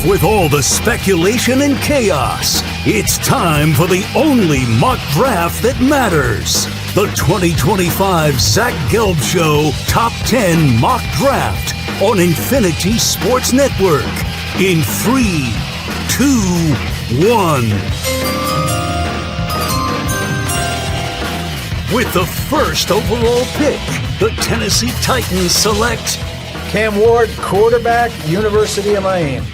With all the speculation and chaos, it's time for the only mock draft that matters. The 2025 Zach Gelb Show Top 10 Mock Draft on Infinity Sports Network. In 3, 2, 1. With the first overall pick, the Tennessee Titans select Cam Ward, quarterback, University of Miami.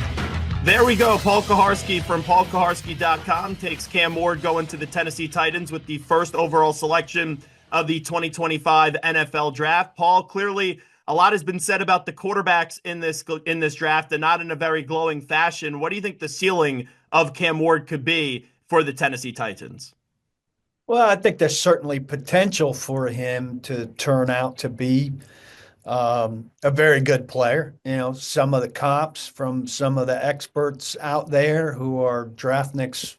There we go. Paul Kuharsky from paulkuharsky.com takes Cam Ward going to the Tennessee Titans with the first overall selection of the 2025 NFL Draft. Paul, clearly a lot has been said about the quarterbacks in this draft, and not in a very glowing fashion. What do you think the ceiling of Cam Ward could be for the Tennessee Titans? Well, I think there's certainly potential for him to turn out to be a very good player. You know, some of the comps from some of the experts out there who are draftniks,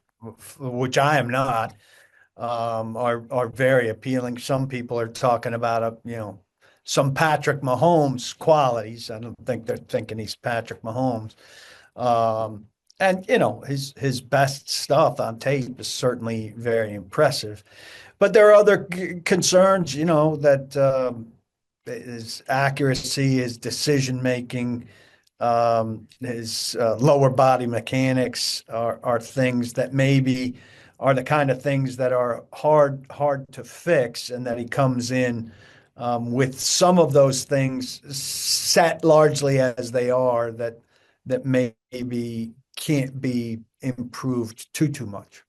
which I am not, are very appealing. Some people are talking about some Patrick Mahomes qualities. I don't think they're thinking he's Patrick Mahomes. And his best stuff on tape is certainly very impressive. But there are other concerns, that his accuracy, his decision-making, his lower body mechanics are things that maybe are the kind of things that are hard to fix, and that he comes in with some of those things set largely as they are that maybe can't be improved too much.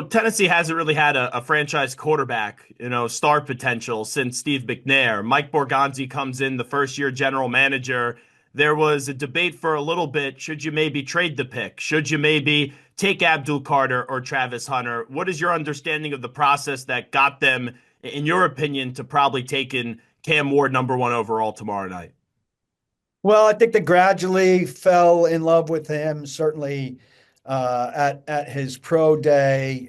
Tennessee hasn't really had a franchise quarterback, star potential since Steve McNair. Mike Borgonzi comes in, the first-year general manager. There was a debate for a little bit. Should you maybe trade the pick? Should you maybe take Abdul Carter or Travis Hunter? What is your understanding of the process that got them, in your opinion, to probably taking Cam Ward number 1 overall tomorrow night? Well, I think they gradually fell in love with him, certainly at his pro day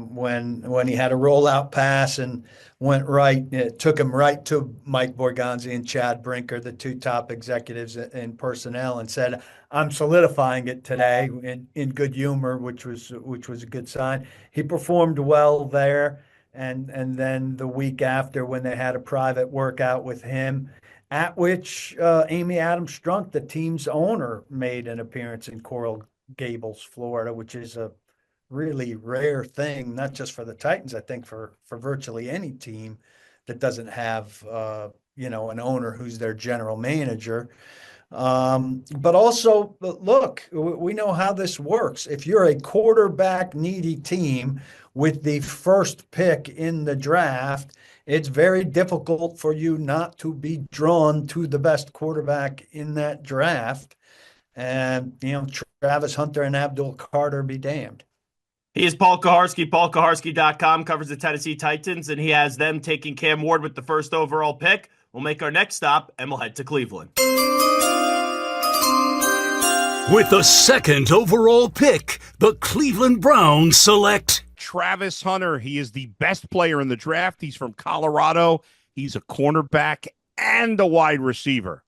when he had a rollout pass and went right. It took him right to Mike Borgonzi and Chad Brinker, the two top executives in personnel, and said, "I'm solidifying it today," in good humor, which was a good sign. He performed well there, and then the week after, when they had a private workout with him, at which Amy Adams Strunk, the team's owner, made an appearance in Coral Gables, Florida, which is a really rare thing, not just for the Titans, I think for virtually any team that doesn't have an owner who's their general manager. But also, look, we know how this works. If you're a quarterback needy team with the first pick in the draft, it's very difficult for you not to be drawn to the best quarterback in that draft. And, Travis Hunter and Abdul Carter be damned. He is Paul Kuharsky. PaulKuharsky.com covers the Tennessee Titans, and he has them taking Cam Ward with the first overall pick. We'll make our next stop, and we'll head to Cleveland. With the second overall pick, the Cleveland Browns select Travis Hunter. He is the best player in the draft. He's from Colorado. He's a cornerback and a wide receiver.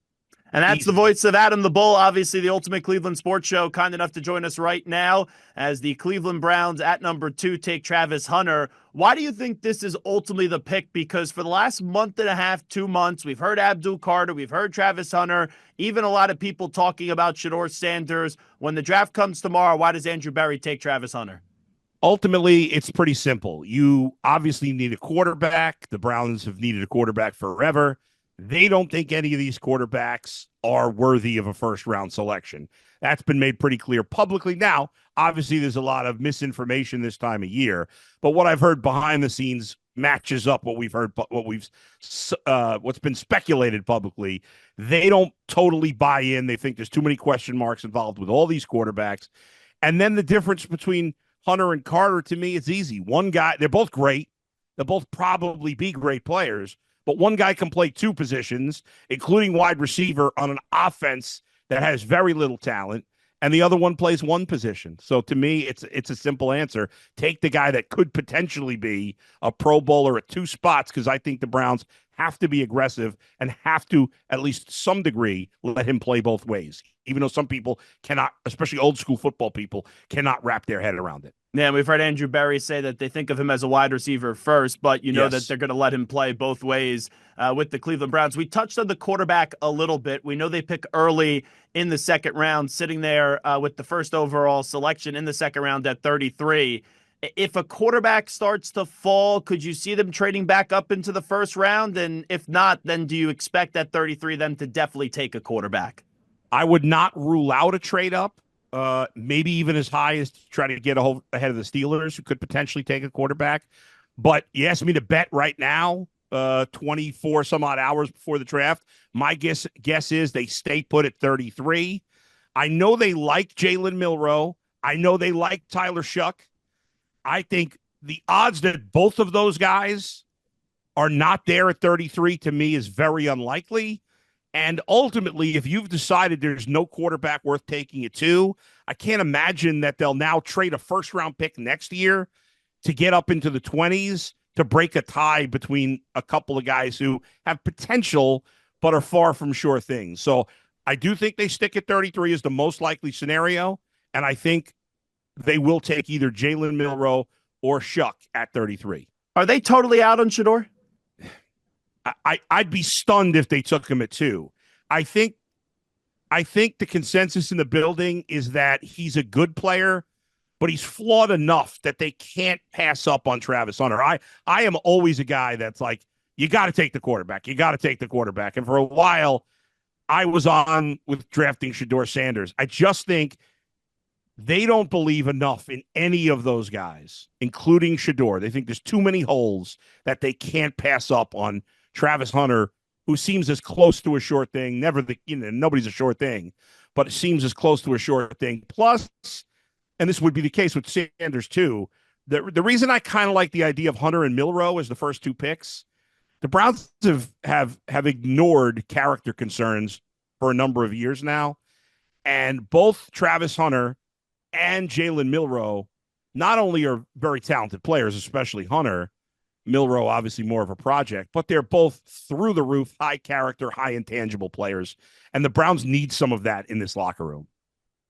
And that's the voice of Adam the Bull, obviously the Ultimate Cleveland Sports Show, kind enough to join us right now as the Cleveland Browns at number 2 take Travis Hunter. Why do you think this is ultimately the pick? Because for the last month and a half, 2 months, we've heard Abdul Carter, we've heard Travis Hunter, even a lot of people talking about Shador Sanders. When the draft comes tomorrow, why does Andrew Berry take Travis Hunter? Ultimately, it's pretty simple. You obviously need a quarterback. The Browns have needed a quarterback forever. They don't think any of these quarterbacks are worthy of a first-round selection. That's been made pretty clear publicly. Now, obviously, there's a lot of misinformation this time of year, but what I've heard behind the scenes matches up what's been speculated publicly. They don't totally buy in. They think there's too many question marks involved with all these quarterbacks. And then the difference between Hunter and Carter, to me, it's easy. One guy, they're both great. They'll both probably be great players. But one guy can play 2 positions, including wide receiver, on an offense that has very little talent. and the other one plays one position. So to me, it's a simple answer. Take the guy that could potentially be a Pro Bowler at 2 spots, because I think the Browns have to be aggressive and have to, at least to some degree, let him play both ways, even though some people cannot, especially old school football people, cannot wrap their head around it. Yeah, we've heard Andrew Berry say that they think of him as a wide receiver first, but you know that they're going to let him play both ways with the Cleveland Browns. We touched on the quarterback a little bit. We know they pick early in the second round, sitting there with the first overall selection in the second round at 33. If a quarterback starts to fall, could you see them trading back up into the first round? And if not, then do you expect at 33 them to definitely take a quarterback? I would not rule out a trade up. Maybe even as high as to try to get ahead of the Steelers, who could potentially take a quarterback. But you asked me to bet right now, 24 some odd hours before the draft. My guess is they stay put at 33. I know they like Jalen Milroe. I know they like Tyler Shuck. I think the odds that both of those guys are not there at 33 to me is very unlikely. And ultimately, if you've decided there's no quarterback worth taking at 2, I can't imagine that they'll now trade a first-round pick next year to get up into the 20s to break a tie between a couple of guys who have potential but are far from sure things. So I do think they stick at 33 as the most likely scenario, and I think they will take either Jalen Milroe or Shuck at 33. Are they totally out on Shador? I'd be stunned if they took him at 2. I think the consensus in the building is that he's a good player, but he's flawed enough that they can't pass up on Travis Hunter. I am always a guy that's like, you got to take the quarterback. You got to take the quarterback. And for a while, I was on with drafting Shador Sanders. I just think they don't believe enough in any of those guys, including Shador. They think there's too many holes that they can't pass up on Travis Hunter, who seems as close to a sure thing. Nobody's a sure thing, but it seems as close to a sure thing. Plus, and this would be the case with Sanders too, the reason I kind of like the idea of Hunter and Milroe as the first 2 picks, the Browns have ignored character concerns for a number of years now, and both Travis Hunter and Jalen Milroe not only are very talented players, especially Hunter. Milroe, obviously more of a project, but they're both through the roof, high character, high intangible players. And the Browns need some of that in this locker room.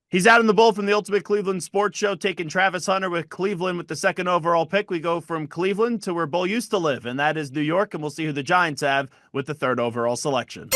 He's out in the bowl from the Ultimate Cleveland Sports Show, taking Travis Hunter with Cleveland with the second overall pick. We go from Cleveland to where Bull used to live, and that is New York, and we'll see who the Giants have with the third overall selection.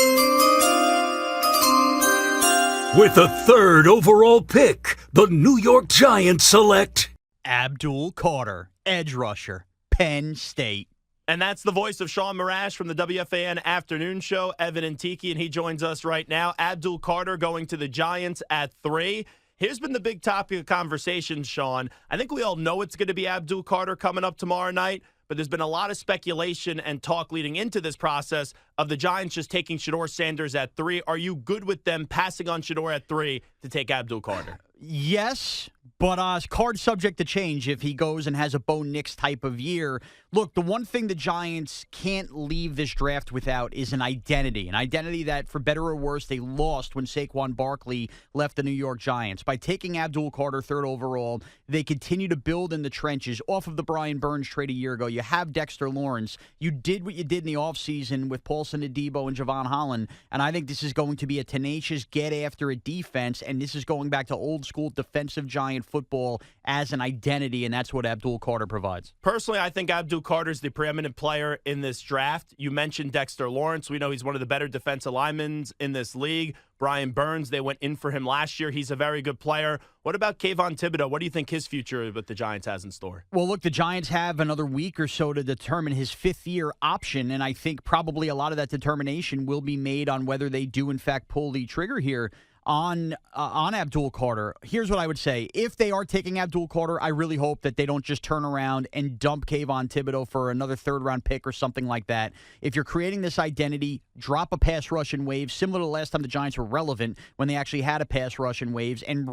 With the third overall pick, the New York Giants select Abdul Carter, edge rusher, Penn State. And that's the voice of Shaun Morash from the WFAN Afternoon Show, Evan and Tiki, and he joins us right now. Abdul Carter going to the Giants at 3. Here's been the big topic of conversation, Shaun. I think we all know it's going to be Abdul Carter coming up tomorrow night, but there's been a lot of speculation and talk leading into this process of the Giants just taking Shador Sanders at 3. Are you good with them passing on Shador at 3 to take Abdul Carter? Yes, but card subject to change if he goes and has a Bo Nix type of year. Look, the one thing the Giants can't leave this draft without is an identity that, for better or worse, they lost when Saquon Barkley left the New York Giants. By taking Abdul Carter third overall, they continue to build in the trenches off of the Brian Burns trade a year ago. You have Dexter Lawrence. You did what you did in the offseason with Paulson Adebo and Javon Holland, and I think this is going to be a tenacious get-after-it defense, and this is going back to old-school defensive Giant football as an identity, and that's what Abdul Carter provides. Personally, I think Abdul Carter's the preeminent player in this draft. You mentioned Dexter Lawrence. We know he's one of the better defensive linemen in this league. Brian Burns, they went in for him last year. He's a very good player. What about Kayvon Thibodeau? What do you think his future with the Giants has in store? Well, look, the Giants have another week or so to determine his fifth-year option, and I think probably a lot of that determination will be made on whether they do, in fact, pull the trigger here on Abdul Carter. Here's what I would say. If they are taking Abdul Carter, I really hope that they don't just turn around and dump Kayvon Thibodeau for another third-round pick or something like that. If you're creating this identity, drop a pass rush in waves, similar to the last time the Giants were relevant when they actually had a pass rush in waves, and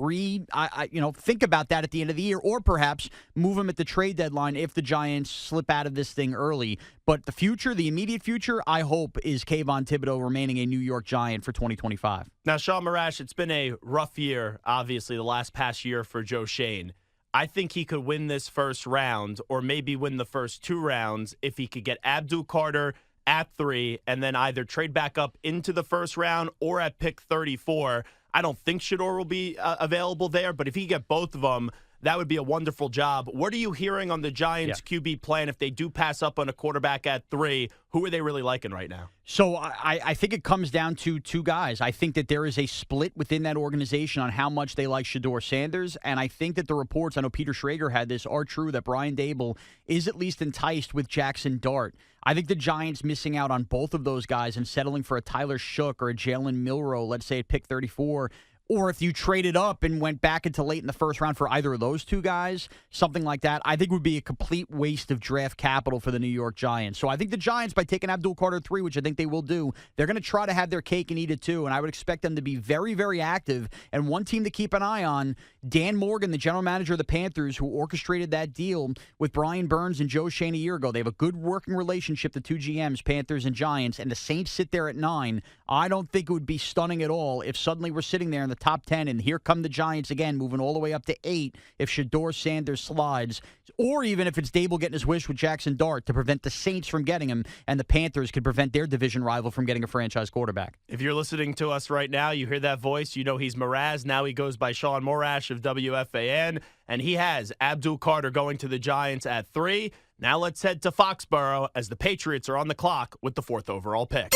think about that at the end of the year, or perhaps move him at the trade deadline if the Giants slip out of this thing early. But the future, the immediate future, I hope, is Kayvon Thibodeau remaining a New York Giant for 2025. Now, Shaun Morash, it's been a rough year, obviously, the past year for Joe Schoen. I think he could win this first round or maybe win the first 2 rounds if he could get Abdul Carter at 3 and then either trade back up into the first round or at pick 34. I don't think Shador will be available there, but if he get both of them, that would be a wonderful job. What are you hearing on the Giants' QB plan if they do pass up on a quarterback at 3? Who are they really liking right now? So I think it comes down to 2 guys. I think that there is a split within that organization on how much they like Shador Sanders, and I think that the reports, I know Peter Schrager had this, are true that Brian Daboll is at least enticed with Jackson Dart. I think the Giants missing out on both of those guys and settling for a Tyler Shook or a Jalen Milroe, let's say at pick 34, or if you traded up and went back into late in the first round for either of those 2 guys, something like that, I think would be a complete waste of draft capital for the New York Giants. So I think the Giants, by taking Abdul Carter 3, which I think they will do, they're going to try to have their cake and eat it too, and I would expect them to be very, very active. And one team to keep an eye on, Dan Morgan, the general manager of the Panthers, who orchestrated that deal with Brian Burns and Joe Schoen a year ago. They have a good working relationship, the 2 GMs, Panthers and Giants, and the Saints sit there at 9. I don't think it would be stunning at all if suddenly we're sitting there in the top 10, and here come the Giants again, moving all the way up to 8 if Shador Sanders slides, or even if it's Dable getting his wish with Jackson Dart to prevent the Saints from getting him, and the Panthers could prevent their division rival from getting a franchise quarterback. If you're listening to us right now, you hear that voice, you know he's Mraz. Now he goes by Shaun Morash of WFAN, and he has Abdul Carter going to the Giants at 3. Now let's head to Foxborough as the Patriots are on the clock with the 4th overall pick.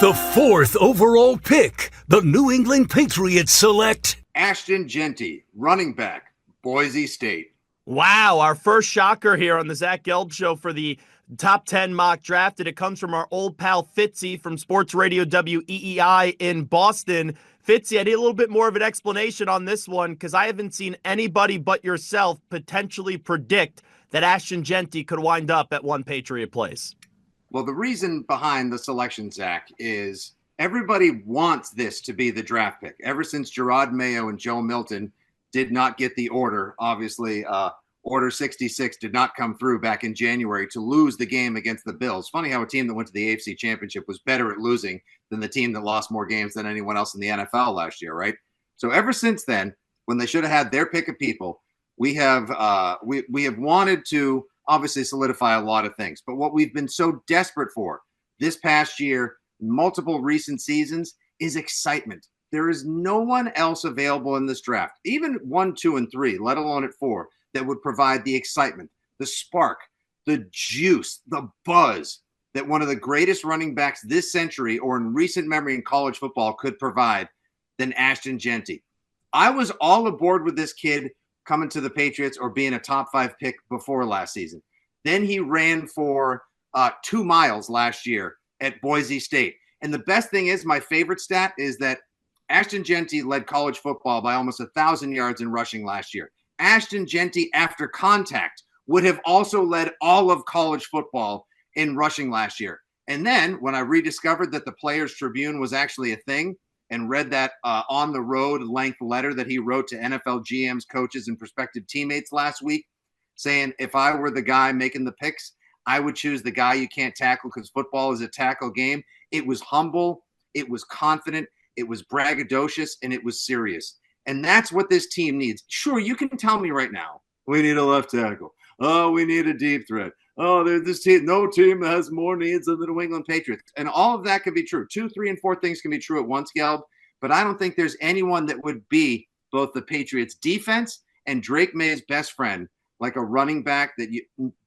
The 4th overall pick, the New England Patriots select Ashton Jeanty, running back, Boise State. Wow, our first shocker here on the Zach Gelb Show for the top 10 mock draft, and it comes from our old pal Fitzy from Sports Radio WEEI in Boston. Fitzy, I need a little bit more of an explanation on this one because I haven't seen anybody but yourself potentially predict that Ashton Jeanty could wind up at one Patriot place. Well, the reason behind the selection, Zach, is everybody wants this to be the draft pick. Ever since Gerard Mayo and Joe Milton did not get the order, obviously, Order 66 did not come through back in January to lose the game against the Bills. Funny how a team that went to the AFC Championship was better at losing than the team that lost more games than anyone else in the NFL last year, right? So ever since then, when they should have had their pick of people, we have wanted to obviously solidify a lot of things. But what we've been so desperate for this past year, multiple recent seasons, is excitement. There is no one else available in this draft, even 1, 2, and 3, let alone at 4, that would provide the excitement, the spark, the juice, the buzz that one of the greatest running backs this century or in recent memory in college football could provide than Ashton Jeanty. I was all aboard with this kid coming to the Patriots or being a top 5 pick before last season. Then he ran for 2 miles last year at Boise State. And the best thing is, my favorite stat is that Ashton Jeanty led college football by almost 1,000 yards in rushing last year. Ashton Jeanty, after contact, would have also led all of college football in rushing last year. And then when I rediscovered that the Players Tribune was actually a thing and read that on-the-road length letter that he wrote to NFL GMs, coaches, and prospective teammates last week, saying if I were the guy making the picks, I would choose the guy you can't tackle because football is a tackle game. It was humble, it was confident, it was braggadocious, and it was serious. And that's what this team needs. Sure, you can tell me right now, we need a left tackle. Oh, we need a deep threat. Oh, there's this team. No team has more needs than the New England Patriots. And all of that could be true. 2, 3, and 4 things can be true at once, Gelb. But I don't think there's anyone that would be both the Patriots' defense and Drake May's best friend, like a running back that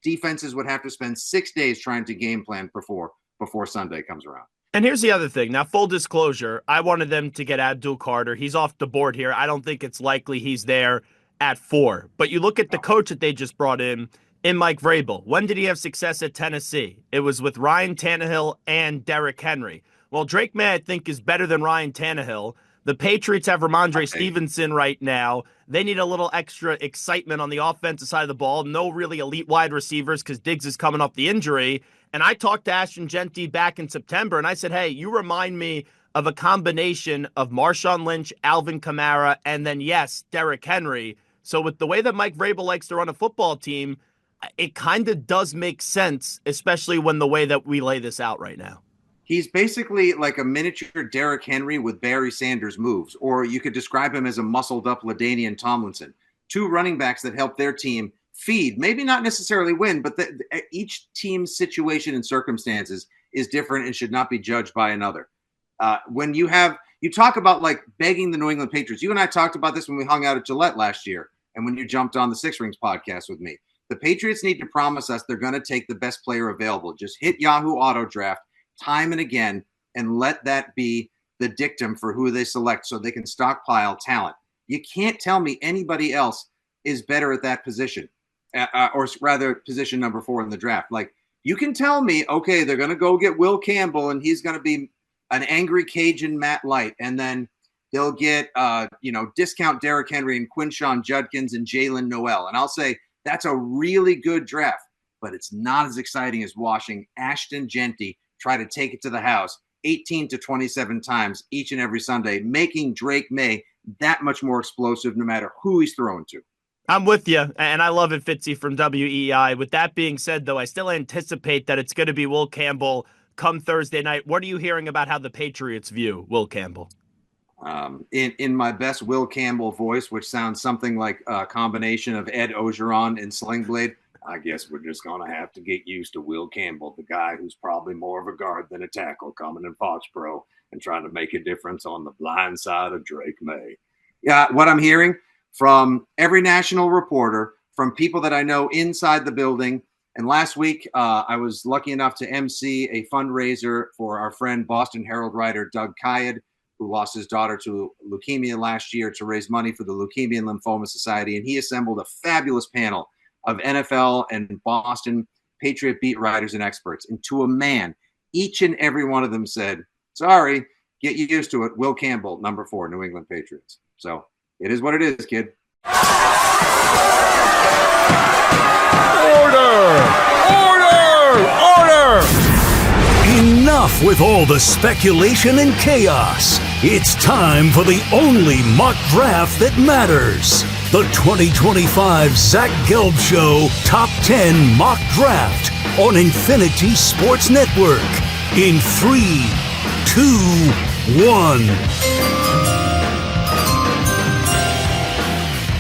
defenses would have to spend 6 days trying to game plan before Sunday comes around. And here's the other thing. Now, full disclosure, I wanted them to get Abdul Carter. He's off the board here. I don't think it's likely he's there at 4. But you look at the coach that they just brought in Mike Vrabel. When did he have success at Tennessee? It was with Ryan Tannehill and Derrick Henry. Well, Drake May, I think, is better than Ryan Tannehill. The Patriots have Ramondre Stevenson right now. They need a little extra excitement on the offensive side of the ball. No really elite wide receivers because Diggs is coming off the injury. And I talked to Ashton Jeanty back in September, and I said, hey, you remind me of a combination of Marshawn Lynch, Alvin Kamara, and then, yes, Derrick Henry. So with the way that Mike Vrabel likes to run a football team, it kind of does make sense, especially when the way that we lay this out right now. He's basically like a miniature Derrick Henry with Barry Sanders moves, or you could describe him as a muscled up LaDainian Tomlinson. Two running backs that help their team feed, maybe not necessarily win, but each team's situation and circumstances is different and should not be judged by another. When you talk about like begging the New England Patriots, you and I talked about this when we hung out at Gillette last year and when you jumped on the Six Rings podcast with me. The Patriots need to promise us they're going to take the best player available. Just hit Yahoo Auto Draft time and again and let that be the dictum for who they select so they can stockpile talent. You can't tell me anybody else is better at that position, or rather position number 4 in the draft. Like, you can tell me, okay, they're going to go get Will Campbell and he's going to be an angry Cajun Matt Light, and then they'll get discount Derrick Henry and Quinshon Judkins and Jalen Noel. And I'll say that's a really good draft, but it's not as exciting as watching Ashton Genty try to take it to the house 18 to 27 times each and every Sunday, making Drake May that much more explosive no matter who he's throwing to. I'm with you, and I love it, Fitzy from WEI. With that being said, though, I still anticipate that it's going to be Will Campbell come Thursday night. What are you hearing about how the Patriots view Will Campbell? In my best Will Campbell voice, which sounds something like a combination of Ed Ogeron and Sling Blade, I guess we're just going to have to get used to Will Campbell, the guy who's probably more of a guard than a tackle coming in Foxborough and trying to make a difference on the blind side of Drake May. Yeah, what I'm hearing from every national reporter, from people that I know inside the building. And last week, I was lucky enough to MC a fundraiser for our friend Boston Herald writer Doug Kyed, who lost his daughter to leukemia last year, to raise money for the Leukemia and Lymphoma Society. And he assembled a fabulous panel of NFL and Boston Patriot beat writers and experts. And to a man, each and every one of them said, sorry, get used to it. Will Campbell, number 4, New England Patriots. So it is what it is, kid. Order! Enough with all the speculation and chaos. It's time for the only mock draft that matters. The 2025 Zach Gelb Show Top 10 Mock Draft on Infinity Sports Network. In 3, 2, 1.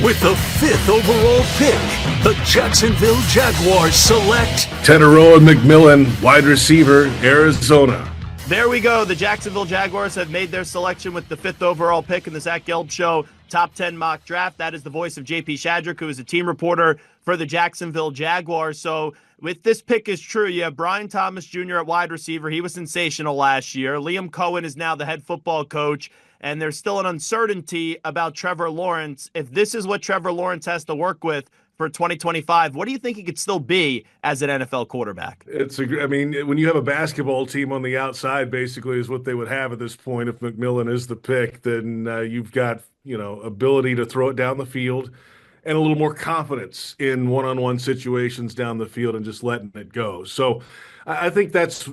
With the 5th overall pick, the Jacksonville Jaguars select Tetaroa McMillan, wide receiver, Arizona. There we go. The Jacksonville Jaguars have made their selection with the 5th overall pick in the Zach Gelb Show Top 10 Mock Draft. That is the voice of JP Shadrick, who is a team reporter for the Jacksonville Jaguars. So with this pick is true, you have Brian Thomas Jr. at wide receiver. He was sensational last year. Liam Cohen is now the head football coach. And there's still an uncertainty about Trevor Lawrence. If this is what Trevor Lawrence has to work with for 2025, what do you think he could still be as an NFL quarterback? When you have a basketball team on the outside, basically is what they would have at this point. If McMillan is the pick, then you've got, ability to throw it down the field and a little more confidence in one-on-one situations down the field and just letting it go. So I think that's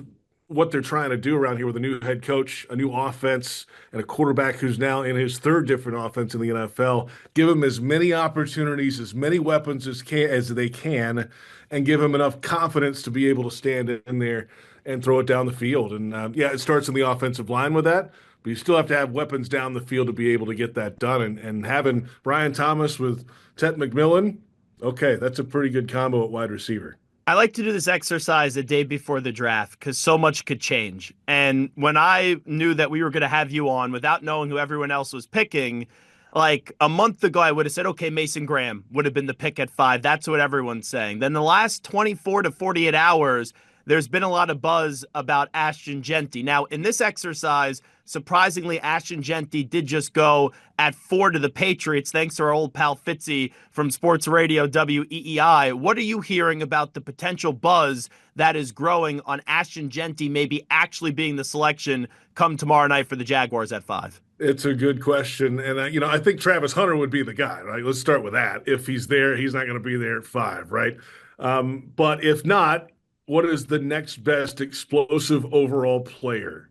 what they're trying to do around here with a new head coach, a new offense, and a quarterback who's now in his 3rd different offense in the NFL. Give him as many opportunities, as many weapons as they can, and give him enough confidence to be able to stand in there and throw it down the field. And it starts in the offensive line with that, but you still have to have weapons down the field to be able to get that done. And having Brian Thomas with Tet McMillan, okay, that's a pretty good combo at wide receiver. I like to do this exercise the day before the draft because so much could change. And when I knew that we were going to have you on without knowing who everyone else was picking, like a month ago, I would have said, okay, Mason Graham would have been the pick at 5. That's what everyone's saying. Then the last 24 to 48 hours, there's been a lot of buzz about Ashton Genty. Now, in this exercise, surprisingly, Ashton Genty did just go at 4 to the Patriots, thanks to our old pal Fitzy from Sports Radio WEEI. What are you hearing about the potential buzz that is growing on Ashton Genty maybe actually being the selection come tomorrow night for the Jaguars at 5? It's a good question. And, I think Travis Hunter would be the guy, right? Let's start with that. If he's there, he's not going to be there at 5, right? But if not, what is the next best explosive overall player?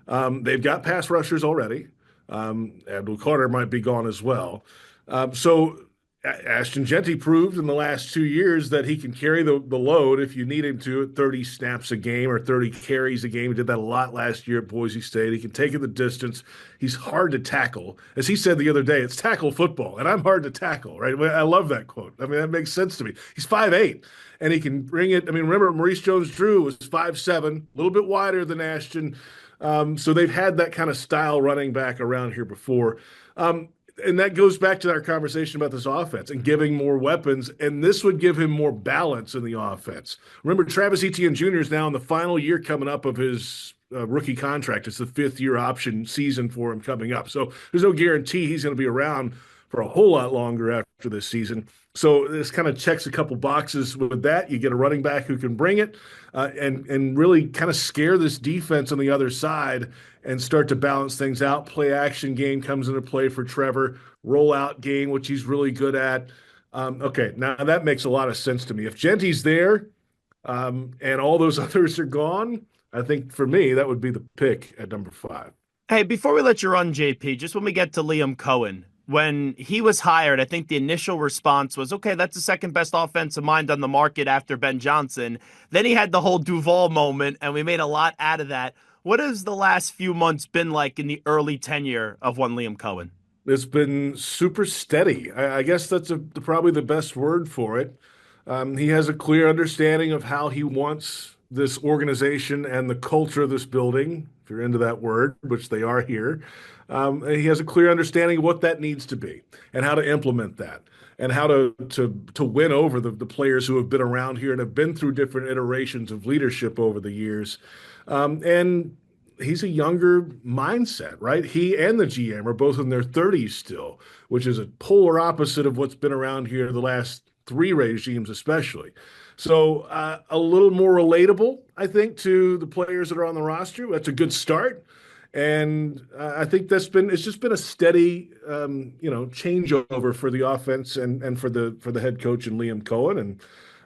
They've got pass rushers already. Abdul Carter might be gone as well. So Ashton Genty proved in the last 2 years that he can carry the load if you need him to at 30 snaps a game or 30 carries a game. He did that a lot last year at Boise State. He can take it the distance. He's hard to tackle. As he said the other day, it's tackle football, and I'm hard to tackle, right? I love that quote. I mean, that makes sense to me. He's 5'8", and he can bring it. I mean, remember, Maurice Jones-Drew was 5'7", a little bit wider than Ashton. So they've had that kind of style running back around here before. And that goes back to our conversation about this offense and giving more weapons. And this would give him more balance in the offense. Remember, Travis Etienne Jr. is now in the final year coming up of his rookie contract. It's the 5th-year option season for him coming up. So there's no guarantee he's going to be around for a whole lot longer after this season. So this kind of checks a couple boxes with that. You get a running back who can bring it and really kind of scare this defense on the other side and start to balance things out. Play action game comes into play for Trevor. Rollout game, which he's really good at. Okay, now that makes a lot of sense to me. If Genty's there and all those others are gone, I think for me that would be the pick at number 5. Hey, before we let you run, JP, just when we get to Liam Cohen, when he was hired, I think the initial response was, okay, that's the second best offensive mind on the market after Ben Johnson. Then he had the whole Duval moment, and we made a lot out of that. What has the last few months been like in the early tenure of one Liam Cohen? It's been super steady. I guess that's probably the best word for it. He has a clear understanding of how he wants this organization and the culture of this building, if you're into that word, which they are here. He has a clear understanding of what that needs to be and how to implement that and how to win over the players who have been around here and have been through different iterations of leadership over the years. And he's a younger mindset, right? He and the GM are both in their 30s still, which is a polar opposite of what's been around here the last 3 regimes especially. So a little more relatable, I think, to the players that are on the roster. That's a good start. And I think it's just been a steady, changeover for the offense and for the head coach and Liam Cohen.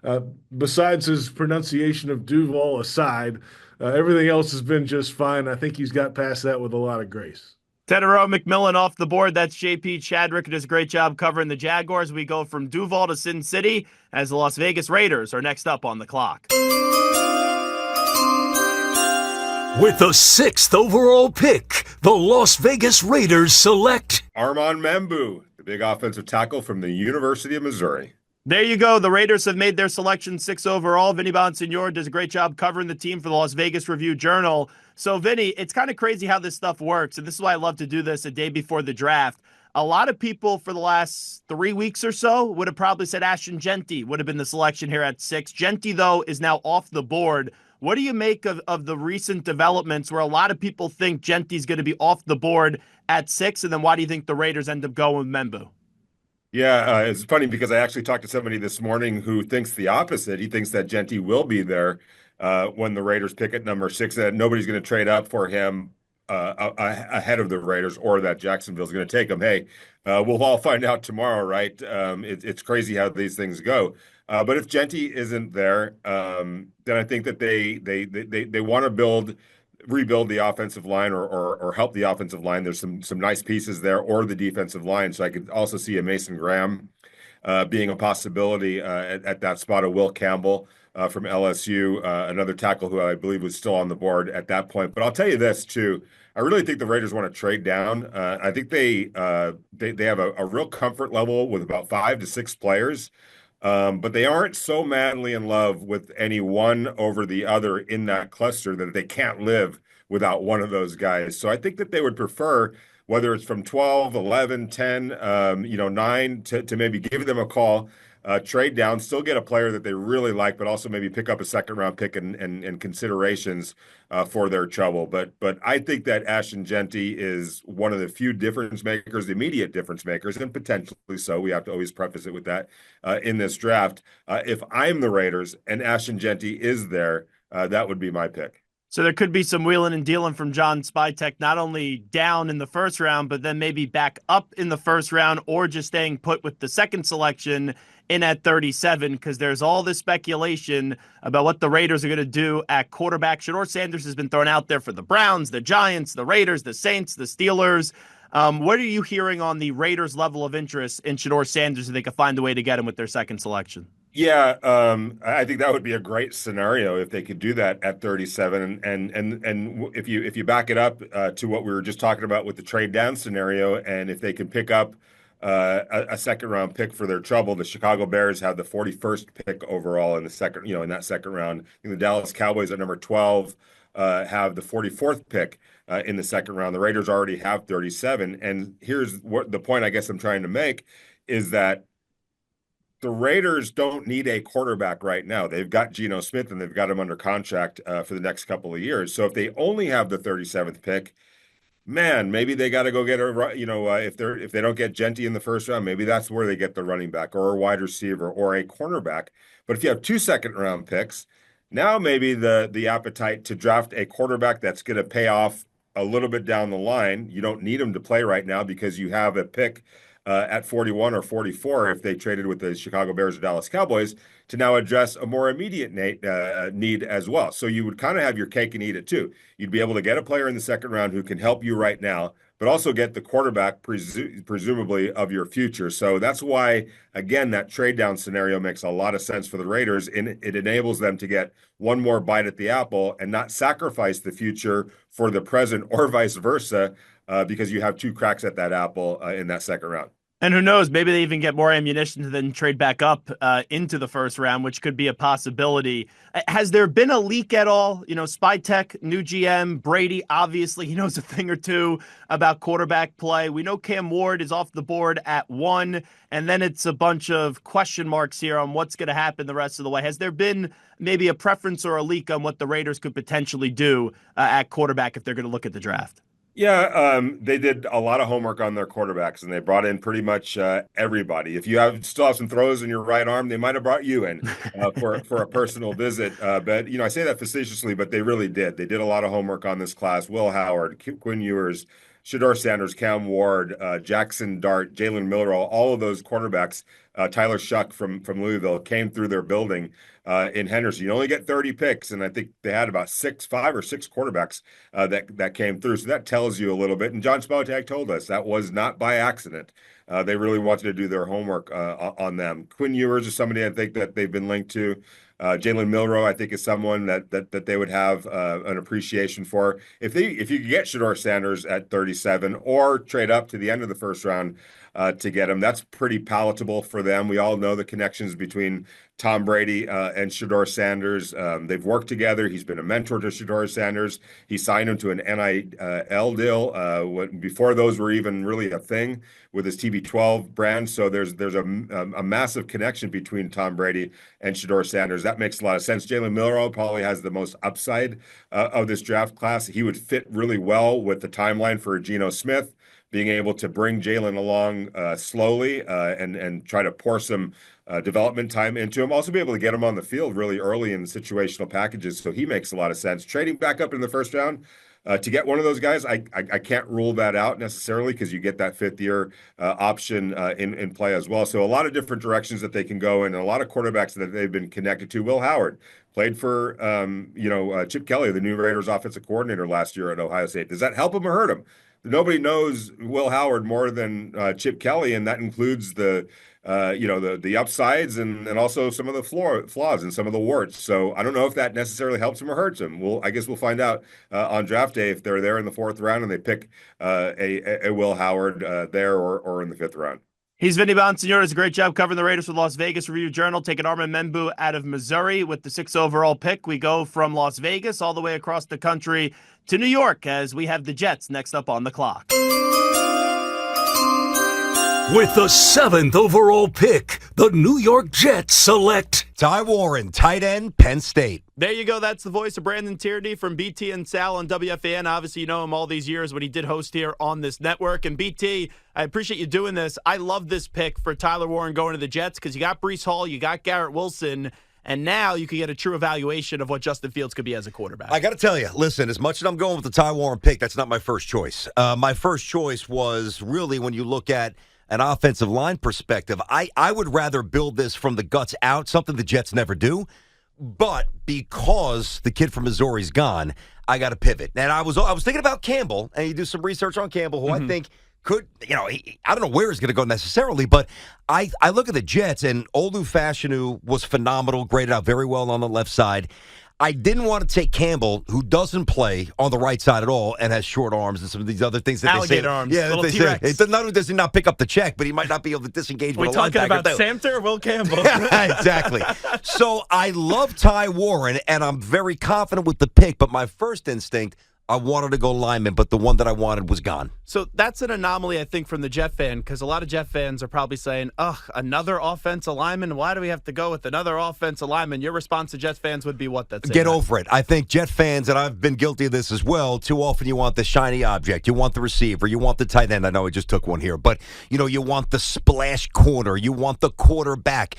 And besides his pronunciation of Duval aside, everything else has been just fine. I think he's got past that with a lot of grace. Tenero McMillan off the board. That's JP Shadrick. Does a great job covering the Jaguars. We go from Duval to Sin City as the Las Vegas Raiders are next up on the clock. With the 6th overall pick, the Las Vegas Raiders select Armand Mambu, the big offensive tackle from the University of Missouri. There you go. The Raiders have made their selection 6 overall. Vinny Bonsignore does a great job covering the team for the Las Vegas Review-Journal. So, Vinny, it's kind of crazy how this stuff works, and this is why I love to do this a day before the draft. A lot of people for the last 3 weeks or so would have probably said Ashton Genty would have been the selection here at 6. Genty, though, is now off the board. What do you make of the recent developments where a lot of people think Genty's going to be off the board at 6, and then why do you think the Raiders end up going with Mambu? Yeah, it's funny because I actually talked to somebody this morning who thinks the opposite. He thinks that Genty will be there when the Raiders pick at number 6, that nobody's going to trade up for him ahead of the Raiders or that Jacksonville's going to take him. Hey, we'll all find out tomorrow, right? It's crazy how these things go. But if Genty isn't there, then I think that they want to rebuild the offensive line or help the offensive line. There's some nice pieces there, or the defensive line. So I could also see a Mason Graham being a possibility at that spot. Of Will Campbell from LSU, another tackle who I believe was still on the board at that point. But I'll tell you this too. I really think the Raiders want to trade down. I think they have a real comfort level with about 5 to 6 players. But they aren't so madly in love with any one over the other in that cluster that they can't live without one of those guys. So I think that they would prefer, whether it's from 12, 11, 10, 9, to maybe give them a call, trade down, still get a player that they really like, but also maybe pick up a second-round pick and considerations for their trouble. But I think that Ashton Genty is one of the few difference makers, the immediate difference makers, and potentially so. We have to always preface it with that in this draft. If I'm the Raiders and Ashton Genty is there, that would be my pick. So there could be some wheeling and dealing from John Spytek, not only down in the first round, but then maybe back up in the first round, or just staying put with the second selection in at 37, because there's all this speculation about what the Raiders are going to do at quarterback. Shador Sanders has been thrown out there for the Browns, the Giants, the Raiders, the Saints, the Steelers. What are you hearing on the Raiders' level of interest in Shador Sanders if they could find a way to get him with their second selection? Yeah, I think that would be a great scenario if they could do that at 37. And if you back it up to what we were just talking about with the trade down scenario, and if they can pick up a second round pick for their trouble, the Chicago Bears have the 41st pick overall in the second, in that second round. I think the Dallas Cowboys at number 12 have the 44th pick in the second round. The Raiders already have 37. And here's what the point I guess I'm trying to make is that the Raiders don't need a quarterback right now. They've got Geno Smith and they've got him under contract for the next couple of years. So if they only have the 37th pick, man, maybe they got to go get if they don't get Genty in the first round, maybe that's where they get the running back or a wide receiver or a cornerback. But if you have 2 second-round picks, now maybe the appetite to draft a quarterback that's going to pay off a little bit down the line. You don't need him to play right now because you have a pick at 41 or 44 if they traded with the Chicago Bears or Dallas Cowboys to now address a more immediate need as well. So you would kind of have your cake and eat it too. You'd be able to get a player in the second round who can help you right now, but also get the quarterback presumably of your future. So that's why, again, that trade down scenario makes a lot of sense for the Raiders, and it enables them to get one more bite at the apple and not sacrifice the future for the present or vice versa, because you have 2 cracks at that apple in that second round. And who knows, maybe they even get more ammunition to then trade back up into the first round, which could be a possibility. Has there been a leak at all? Spytech, new GM, Brady, obviously, he knows a thing or two about quarterback play. We know Cam Ward is off the board at 1, and then it's a bunch of question marks here on what's going to happen the rest of the way. Has there been maybe a preference or a leak on what the Raiders could potentially do at quarterback if they're going to look at the draft? Yeah, they did a lot of homework on their quarterbacks, and they brought in pretty much everybody. If you still have some throws in your right arm, they might have brought you in for a personal visit. But I say that facetiously, but they really did. They did a lot of homework on this class. Will Howard, Quinn Ewers, Shador Sanders, Cam Ward, Jackson Dart, Jalen Milroe, all of those quarterbacks, Tyler Shuck from Louisville came through their building in Henderson. You only get 30 picks, and I think they had about 5 or 6 quarterbacks that came through. So that tells you a little bit. And John Speltag told us that was not by accident. They really wanted to do their homework on them. Quinn Ewers is somebody I think that they've been linked to. Jalen Milroe, I think, is someone that they would have an appreciation for. If you could get Shador Sanders at 37 or trade up to the end of the first round to get him, that's pretty palatable for them. We all know the connections between Tom Brady and Shador Sanders. They've worked together. He's been a mentor to Shador Sanders. He signed him to an NIL deal before those were even really a thing with his TB12 brand. So there's a massive connection between Tom Brady and Shador Sanders. That makes a lot of sense. Jalen Milroe probably has the most upside of this draft class. He would fit really well with the timeline for Geno Smith, being able to bring Jalen along slowly and try to pour some development time into him. Also be able to get him on the field really early in situational packages. So he makes a lot of sense. Trading back up in the first round to get one of those guys, I can't rule that out necessarily because you get that 5th-year option in play as well. So a lot of different directions that they can go in, and a lot of quarterbacks that they've been connected to. Will Howard played for Chip Kelly, the new Raiders offensive coordinator last year at Ohio State. Does that help him or hurt him? Nobody knows Will Howard more than Chip Kelly, and that includes the upsides and also some of the flaws and some of the warts. So I don't know if that necessarily helps him or hurts him. I guess we'll find out on draft day if they're there in the 4th round and they pick a Will Howard there or in the 5th round. He's Vinny Bonsignore. Does a great job covering the Raiders for Las Vegas Review-Journal. Taking Armin Membu out of Missouri with the 6th overall pick. We go from Las Vegas all the way across the country to New York as we have the Jets next up on the clock. With the 7th overall pick, the New York Jets select Ty Warren, tight end, Penn State. There you go. That's the voice of Brandon Tierney from BT and Sal on WFAN. Obviously, you know him all these years when he did host here on this network. And BT, I appreciate you doing this. I love this pick for Tyler Warren going to the Jets because you got Breece Hall, you got Garrett Wilson, and now you can get a true evaluation of what Justin Fields could be as a quarterback. I got to tell you, listen, as much as I'm going with the Ty Warren pick, that's not my first choice. My first choice was really when you look at an offensive line perspective, I would rather build this from the guts out, something the Jets never do. But because the kid from Missouri's gone, I got to pivot. And I was thinking about Campbell, and you do some research on Campbell, who I think could, I don't know where he's going to go necessarily, but I look at the Jets, and Olu Fashanu was phenomenal, graded out very well on the left side. I didn't want to take Campbell, who doesn't play on the right side at all and has short arms and some of these other things that Alligator they say. arms, Yeah, little they T-Rex. say. Not only does he not pick up the check, but he might not be able to disengage with a linebacker. We talking about too. Samter or Will Campbell? Exactly. So I love Ty Warren, and I'm very confident with the pick, but my first instinct, I wanted to go lineman, but the one that I wanted was gone. So that's an anomaly, I think, from the Jet fan, because a lot of Jet fans are probably saying, ugh, another offensive lineman? Why do we have to go with another offensive lineman? Your response to Jet fans would be what? Get over it. I think Jet fans, and I've been guilty of this as well, too often you want the shiny object. You want the receiver. You want the tight end. I know I just took one here. But, you want the splash corner. You want the quarterback.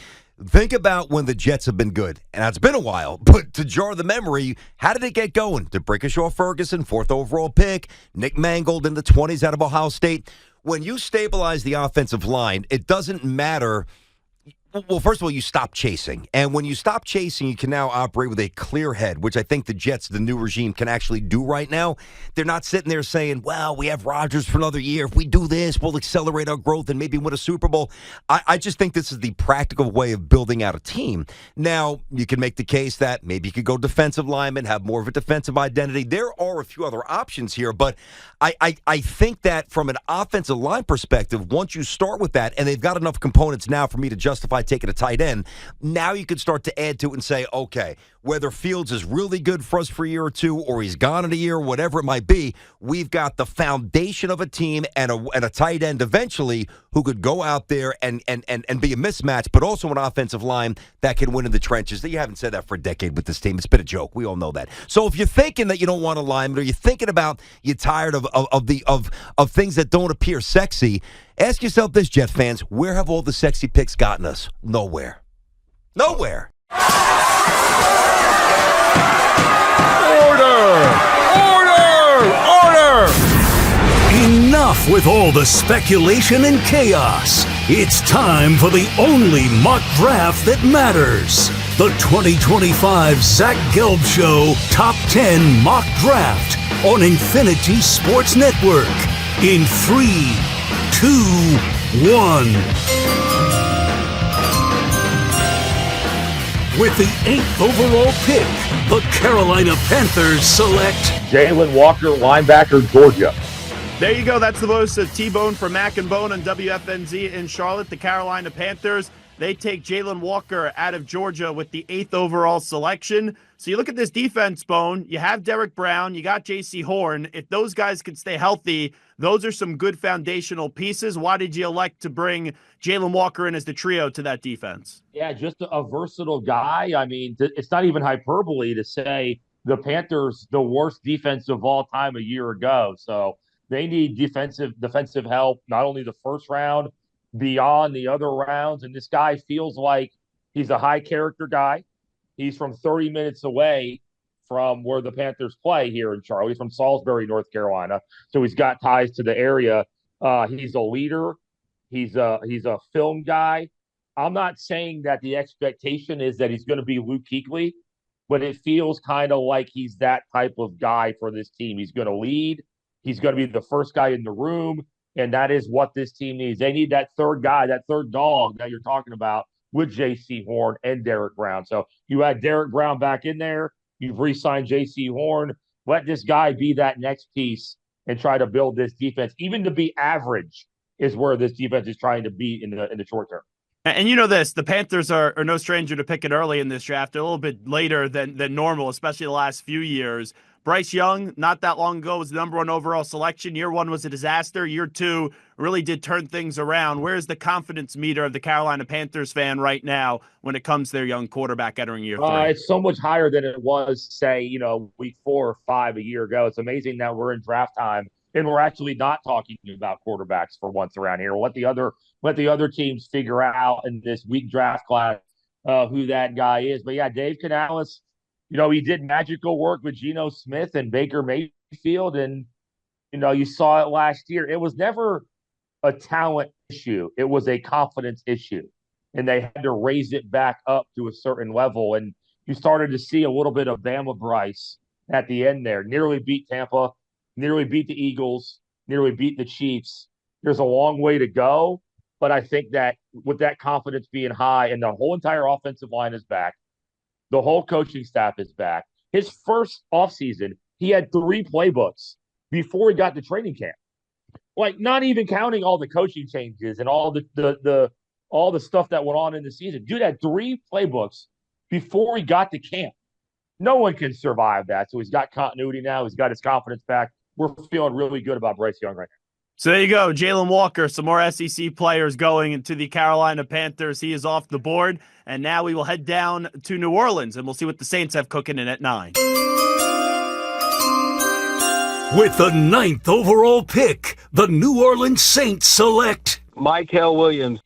Think about when the Jets have been good, and it's been a while, but to jar the memory, how did it get going? Did Brickashaw Ferguson, 4th overall pick, Nick Mangold in the 20s out of Ohio State. When you stabilize the offensive line, it doesn't matter. Well, first of all, you stop chasing. And when you stop chasing, you can now operate with a clear head, which I think the Jets, the new regime, can actually do right now. They're not sitting there saying, well, we have Rodgers for another year. If we do this, we'll accelerate our growth and maybe win a Super Bowl. I just think this is the practical way of building out a team. Now, you can make the case that maybe you could go defensive lineman, have more of a defensive identity. There are a few other options here, but I think that from an offensive line perspective, once you start with that, and they've got enough components now for me to justify taking a tight end, now you can start to add to it and say, okay, whether Fields is really good for us for a year or two, or he's gone in a year, whatever it might be, we've got the foundation of a team and a tight end eventually who could go out there and be a mismatch, but also an offensive line that can win in the trenches. You haven't said that for a decade with this team. It's been a joke. We all know that. So if you're thinking that you don't want a lineman, or you're thinking about you're tired of things that don't appear sexy, ask yourself this, Jet fans: where have all the sexy picks gotten us? Nowhere. Nowhere. Order! Enough with all the speculation and chaos. It's time for the only mock draft that matters. The 2025 Zach Gelb Show Top 10 Mock Draft on Infinity Sports Network. In 3, 2, 1. With the 8th overall pick, the Carolina Panthers select Jalen Walker, linebacker, Georgia. There you go. That's the voice of T-Bone from Mac and Bone on WFNZ in Charlotte. The Carolina Panthers, they take Jalen Walker out of Georgia with the 8th overall selection. So you look at this defense, Bone. You have Derek Brown. You got J.C. Horn. If those guys can stay healthy, those are some good foundational pieces. Why did you elect to bring Jalen Walker in as the trio to that defense? Yeah, just a versatile guy. I mean, it's not even hyperbole to say the Panthers, the worst defense of all time a year ago. So they need defensive help, not only the first round, beyond the other rounds. And this guy feels like he's a high character guy. He's from 30 minutes away from where the Panthers play here in Charlotte. He's from Salisbury, North Carolina. So he's got ties to the area. He's a leader. He's a film guy. I'm not saying that the expectation is that he's going to be Luke Kuechly, but it feels kind of like he's that type of guy for this team. He's going to lead. He's going to be the first guy in the room, and that is what this team needs. They need that third guy, that third dog that you're talking about with J.C. Horn and Derek Brown. So you had Derek Brown back in there. You've re-signed J.C. Horn. Let this guy be that next piece and try to build this defense. Even to be average is where this defense is trying to be in the short term. And you know this, the Panthers are no stranger to picking early in this draft. They're a little bit later than normal, especially the last few years. Bryce Young, not that long ago, was the number 1 overall selection. Year 1 was a disaster. Year 2 really did turn things around. Where's the confidence meter of the Carolina Panthers fan right now when it comes to their young quarterback entering year 3? It's so much higher than it was, say, week 4 or 5 a year ago. It's amazing that we're in draft time and we're actually not talking about quarterbacks for once around here. Let the other teams figure out in this weak draft class who that guy is. But yeah, Dave Canales, he did magical work with Geno Smith and Baker Mayfield, and you saw it last year. It was never a talent issue; it was a confidence issue, and they had to raise it back up to a certain level. And you started to see a little bit of Bama Bryce at the end there. Nearly beat Tampa, nearly beat the Eagles, nearly beat the Chiefs. There's a long way to go, but I think that with that confidence being high and the whole entire offensive line is back, the whole coaching staff is back. His first offseason, he had 3 playbooks before he got to training camp. Like, not even counting all the coaching changes and all the stuff that went on in the season. Dude had 3 playbooks before he got to camp. No one can survive that. So he's got continuity now. He's got his confidence back. We're feeling really good about Bryce Young right now. So there you go. Jalen Walker, some more SEC players going into the Carolina Panthers. He is off the board. And now we will head down to New Orleans, and we'll see what the Saints have cooking in at 9. With the 9th overall pick, the New Orleans Saints select Mykel Williams,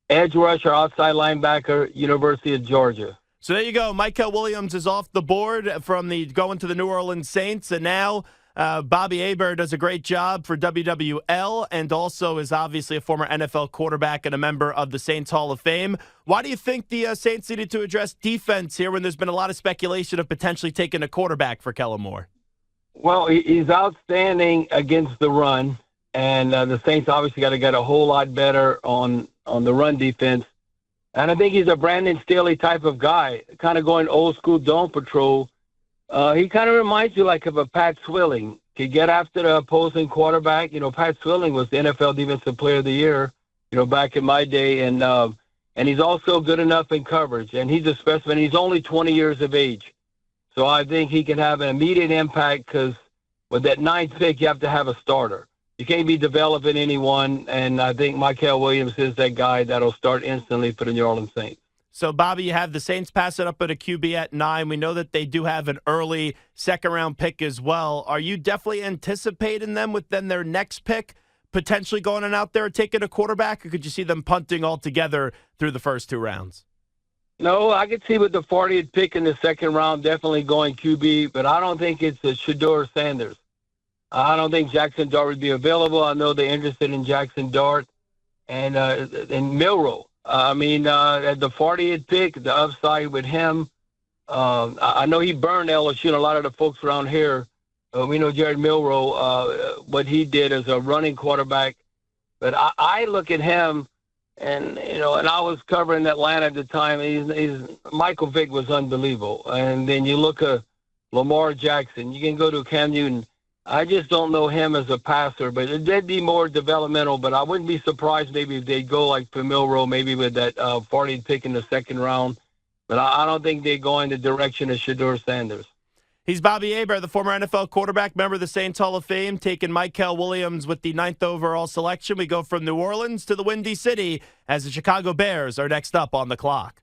edge rusher, outside linebacker, University of Georgia. So there you go. Mykel Williams is off the board from going to the New Orleans Saints, and now Bobby Hebert does a great job for WWL and also is obviously a former NFL quarterback and a member of the Saints Hall of Fame. Why do you think the Saints needed to address defense here when there's been a lot of speculation of potentially taking a quarterback for Kellen Moore? Well, he's outstanding against the run, and the Saints obviously got to get a whole lot better on the run defense. And I think he's a Brandon Staley type of guy, kind of going old school dome patrol. He kind of reminds you like of a Pat Swilling. Could get after the opposing quarterback. You know, Pat Swilling was the NFL Defensive Player of the Year, you know, back in my day. And he's also good enough in coverage. And he's a specimen. He's only 20 years of age. So I think he can have an immediate impact because with that 9th pick, you have to have a starter. You can't be developing anyone, and I think Mykel Williams is that guy that'll start instantly for the New Orleans Saints. So, Bobby, you have the Saints passing up at a QB at 9. We know that they do have an early second-round pick as well. Are you definitely anticipating them with then their next pick potentially going out there and taking a quarterback, or could you see them punting altogether through the first 2 rounds? No, I could see with the 40th pick in the second round definitely going QB, but I don't think it's a Shador Sanders. I don't think Jackson Dart would be available. I know they're interested in Jackson Dart and Milroe. At the 40th pick, the upside with him, I know he burned LSU and a lot of the folks around here. We know Jared Milroe, what he did as a running quarterback. But I look at him, and I was covering Atlanta at the time. Michael Vick was unbelievable. And then you look at Lamar Jackson. You can go to Cam Newton. I just don't know him as a passer, but it'd be more developmental. But I wouldn't be surprised maybe if they'd go like for Milroe, maybe with that 40th pick in the second round. But I don't think they go in the direction of Shador Sanders. He's Bobby Hebert, the former NFL quarterback, member of the Saints Hall of Fame, taking Mykel Williams with the 9th overall selection. We go from New Orleans to the Windy City as the Chicago Bears are next up on the clock.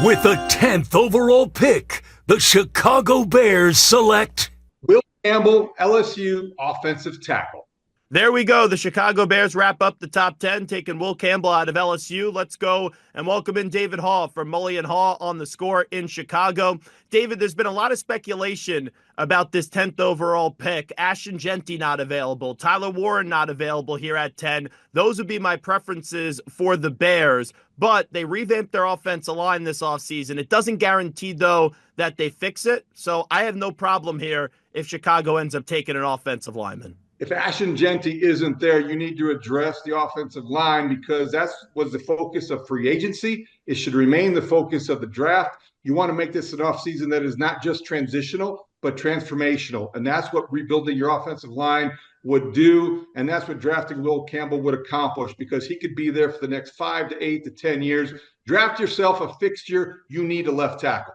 with the 10th overall pick. The Chicago Bears select Will Campbell, LSU offensive tackle. There we go. The Chicago Bears wrap up the top 10, taking Will Campbell out of LSU. Let's go and welcome in David Haugh from Mully and Haugh on the Score in Chicago. David, there's been a lot of speculation about this 10th overall pick. Ashton Jeanty not available. Tyler Warren not available here at 10. Those would be my preferences for the Bears, but they revamped their offensive line this offseason. It doesn't guarantee, though, that they fix it. So I have no problem here if Chicago ends up taking an offensive lineman. If Ashton Jeanty isn't there, you need to address the offensive line because that was the focus of free agency. It should remain the focus of the draft. You want to make this an offseason that is not just transitional, but transformational. And that's what rebuilding your offensive line would do. And that's what drafting Will Campbell would accomplish because he could be there for the next 5 to 8 to 10 years. Draft yourself a fixture. You need a left tackle.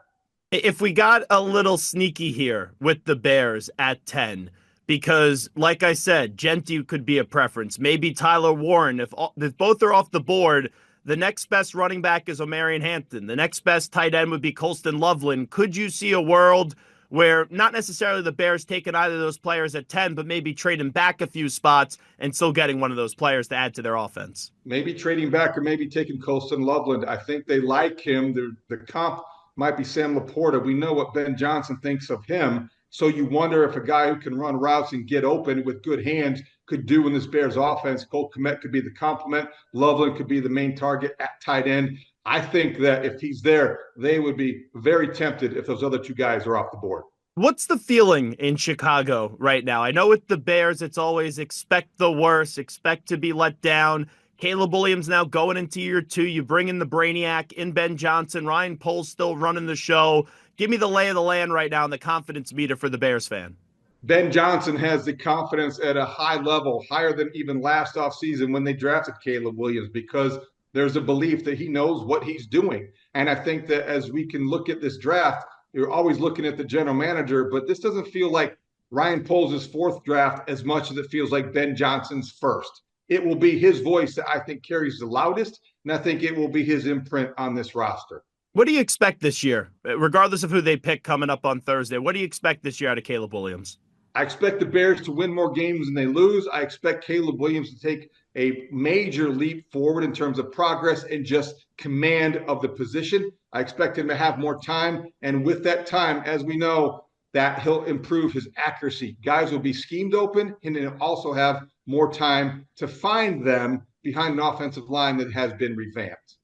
If we got a little sneaky here with the Bears at 10, because, like I said, Jeanty could be a preference. Maybe Tyler Warren. If both are off the board, the next best running back is Omarion Hampton. The next best tight end would be Colston Loveland. Could you see a world where not necessarily the Bears taking either of those players at 10, but maybe trading back a few spots and still getting one of those players to add to their offense? Maybe trading back or maybe taking Colston Loveland. I think they like him. The comp might be Sam Laporta. We know what Ben Johnson thinks of him. So you wonder if a guy who can run routes and get open with good hands could do in this Bears offense. Cole Kmet could be the complement. Loveland could be the main target at tight end. I think that if he's there, they would be very tempted if those other two guys are off the board. What's the feeling in Chicago right now? I know with the Bears, it's always expect the worst, expect to be let down. Caleb Williams now going into year 2. You bring in the Brainiac in Ben Johnson. Ryan Poles still running the show. Give me the lay of the land right now and the confidence meter for the Bears fan. Ben Johnson has the confidence at a high level, higher than even last offseason when they drafted Caleb Williams, because there's a belief that he knows what he's doing. And I think that as we can look at this draft, you're always looking at the general manager, but this doesn't feel like Ryan Poles' 4th draft as much as it feels like Ben Johnson's 1st. It will be his voice that I think carries the loudest, and I think it will be his imprint on this roster. What do you expect this year, regardless of who they pick coming up on Thursday? What do you expect this year out of Caleb Williams? I expect the Bears to win more games than they lose. I expect Caleb Williams to take a major leap forward in terms of progress and just command of the position. I expect him to have more time. And with that time, as we know, that he'll improve his accuracy. Guys will be schemed open, and he'll also have more time to find them behind an offensive line that has been revamped.